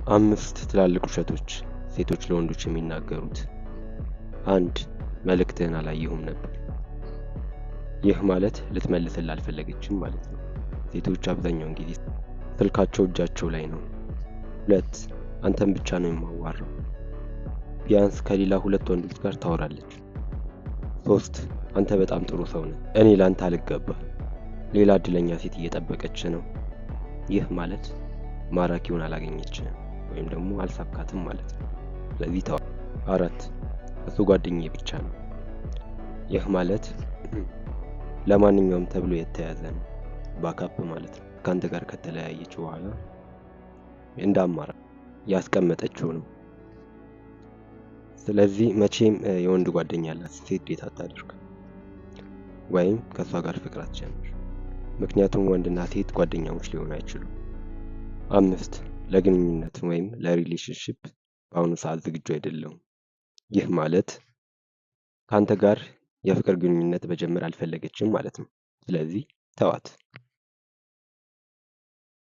አምስት ትላልቅ ውሸቶች ሴቶች ለወንዶች የሚናገሩት። 1. መልእክትህን አላየሁም ነበር። ይህ ማለት ልትመልስልህ አልፈለገችም ማለት ነው። ሴቶች አብዛኛውን ጊዜ ስልካቸው እጃቸው ላይ ነው። 2. አንተን ብቻ ነው የማዋራው። ቢያንስ ከሌላ 2 ወንዶች ጋር ታወራለች። 3. አንተ በጣም ጥሩ ሰው ነህ፣ እኔ ላንተ አልገባም፣ ሌላ እድለኛ ሴት እየጠበቀች ነው። ይህ ማለት ማራኪውን አላገኘችም ወይም ደግሞ አልሳካትም ማለት ነው። ስለዚህ ተው። 4. እሱ ጓደኛዬ ብቻ ነው። ይህ ማለት ለማንኛውም ተብሎ የተያዘ ነው፣ ባካፕ ማለት ነው። ከአንተ ጋር ከተለያየች በኋላ እንደ አማራጭ ያስቀመጠችው ነው። ስለዚህ መቼም የወንድ ጓደኛ ያላት ሴት ዴት አታድርግ ወይም ከሷ ጋር ፍቅር አትጀምር። ምክንያቱም ወንድና ሴት ጓደኛሞች ሊሆኑ አይችሉም። 5. ለግንኙነት ወይም ለሪሌሽንሺፕ በአሁኑ ሰዓት ዝግጁ አይደለሁም። ይህ ማለት ከአንተ ጋር የፍቅር ግንኙነት መጀመር አልፈለገችም ማለት ነው። ስለዚህ ተዋት።